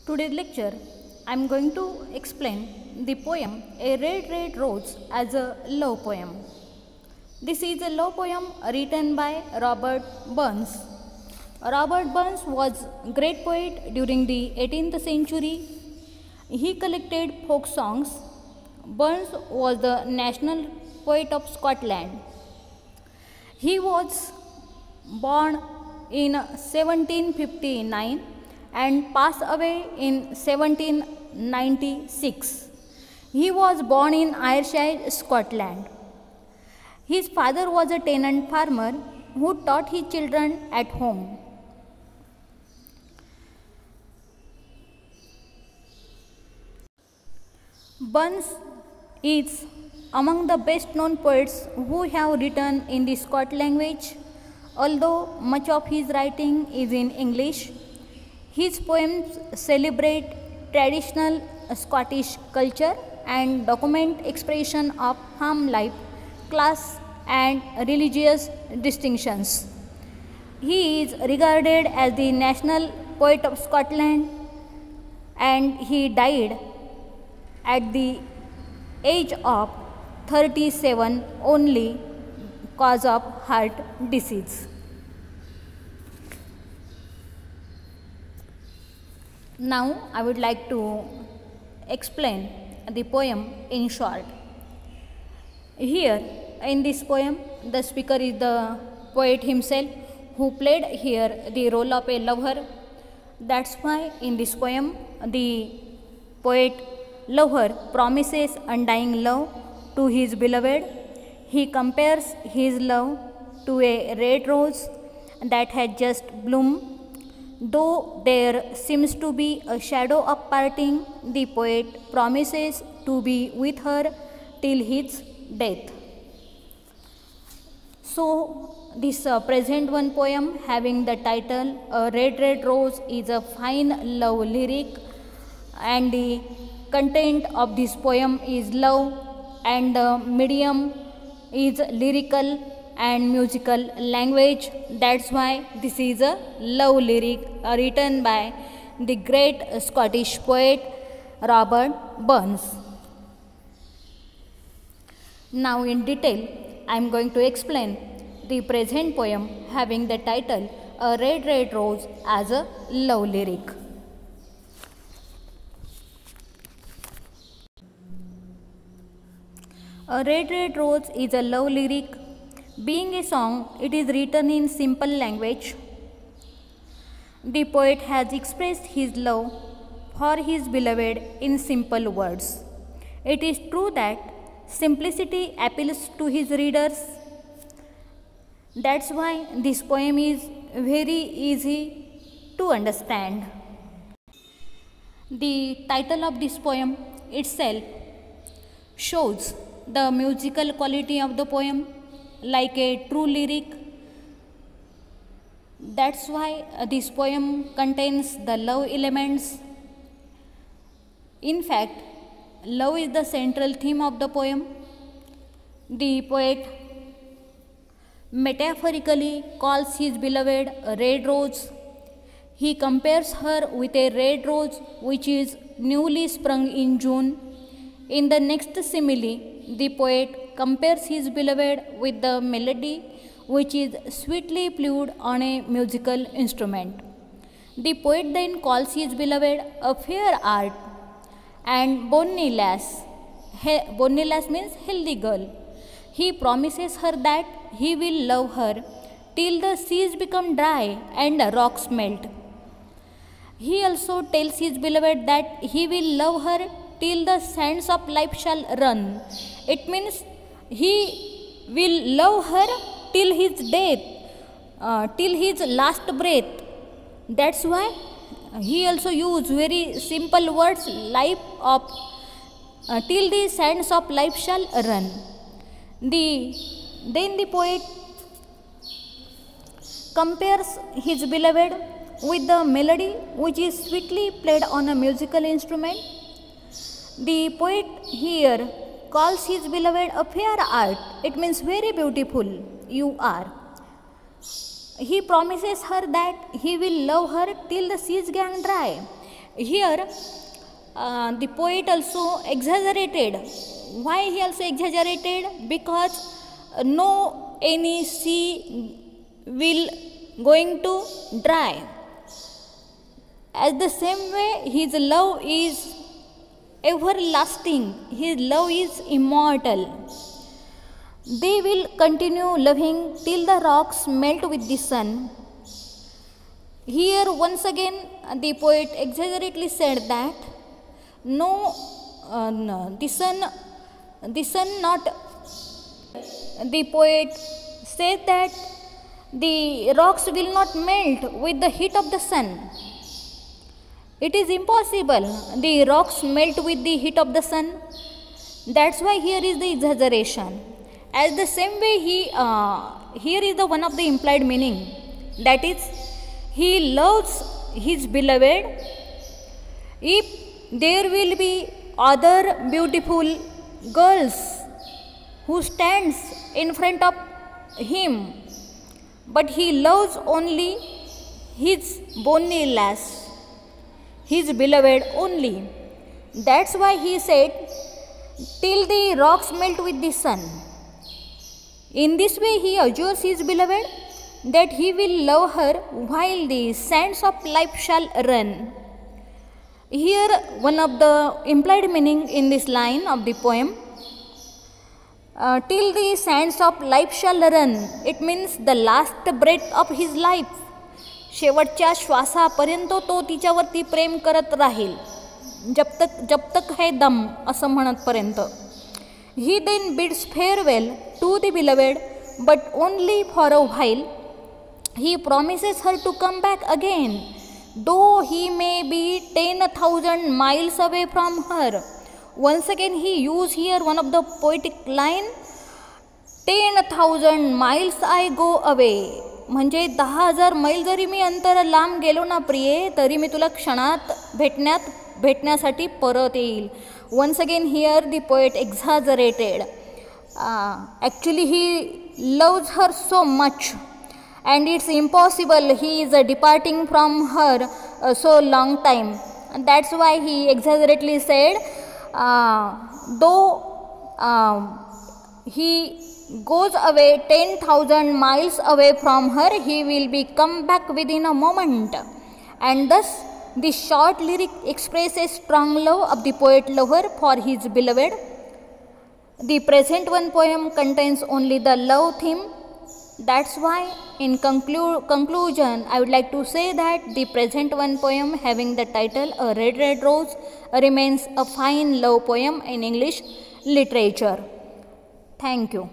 Today's lecture, I am going to explain the poem A Red Red Rose as a love poem. This is a love poem written by Robert Burns. Robert Burns was a great poet during the 18th century. He collected folk songs. Burns was the national poet of Scotland. He was born in 1759 and passed away in 1796. He was born in Ayrshire, Scotland. His father was a tenant farmer who taught his children at home. Burns is among the best known poets who have written in the Scots language. Although much of his writing is in English, his poems celebrate traditional Scottish culture and document expression of farm life, class and religious distinctions. He is regarded as the national poet of Scotland and he died at the age of 37 only cause of heart disease. Now I would like to explain the poem in short. Here in this poem the speaker is the poet himself who played here the role of a lover. That's why in this poem the poet lover promises undying love to his beloved. He compares his love to a red rose that had just bloomed. Though there seems to be a shadow of parting, the poet promises to be with her till his death. So, this present one poem having the title A Red Red Rose is a fine love lyric, and the content of this poem is love, and the medium is lyrical and musical language. That's why this is a love lyric written by the great Scottish poet Robert Burns. Now in detail I am going to explain the present poem having the title A Red Red Rose as a love lyric. A Red Red Rose is a love lyric. Being a song, it is written in simple language. The poet has expressed his love for his beloved in simple words. It is true that simplicity appeals to his readers. That's why this poem is very easy to understand. The title of this poem itself shows the musical quality of the poem like a true lyric. That's why this poem contains the love elements. In fact, love is the central theme of the poem. The poet metaphorically calls his beloved a red rose. He compares her with a red rose which is newly sprung in June. In the next simile, the poet compares his beloved with the melody which is sweetly played on a musical instrument. The poet then calls his beloved a fair art and bonny lass. Bonny lass means healthy girl. He promises her that he will love her till the seas become dry and the rocks melt. He also tells his beloved that he will love her till the sands of life shall run. It means he will love her till his death, till his last breath. That's why he also used very simple words life of till the sands of life shall run. Then the poet compares his beloved with the melody which is sweetly played on a musical instrument. The poet here calls his beloved a fair art. It means very beautiful you are. He promises her that he will love her till the seas gang dry. Here the poet also exaggerated. Why he also exaggerated? Because no any sea will going to dry. As the same way, his love is everlasting, his love is immortal. They will continue loving till the rocks melt with the sun. Here once again the poet exaggeratedly said that no, the sun not, the poet said that the rocks will not melt with the heat of the sun. It is impossible. The rocks melt with the heat of the sun. That's why here is the exaggeration. As the same way, here is the one of the implied meaning. That is, he loves his beloved. If there will be other beautiful girls who stands in front of him, but he loves only his bonny lass, his beloved only. That's why he said, till the rocks melt with the sun. In this way he assures his beloved that he will love her while the sands of life shall run. Here one of the implied meaning in this line of the poem, till the sands of life shall run, it means the last breath of his life. शेवटच्या श्वासापर्यंत तो तिच्यावरती प्रेम करत राहील, जब तक है दम असं म्हणतपर्यंत. He then bids farewell to the beloved, but only for a while. He promises her to come back again, though he may be 10,000 miles away from her. Once again he used here one of the poetic line, 10,000 miles I go away. म्हणजे 10,000 मैल जरी मी अंतर लांब गेलो ना प्रिये, तरी मी तुला क्षणात भेटण्यासाठी परत येईल. Once again here the poet exaggerated. Actually he loves her so much and it's impossible, he is departing from her so long time. And that's why he exaggeratedly said, though he goes away 10,000 miles away from her, he will be come back within a moment. And thus the short lyric expresses strong love of the poet lover for his beloved. The present one poem contains only the love theme. That's why in conclusion I would like to say that the present one poem having the title A Red Red Rose remains a fine love poem in English literature. Thank you.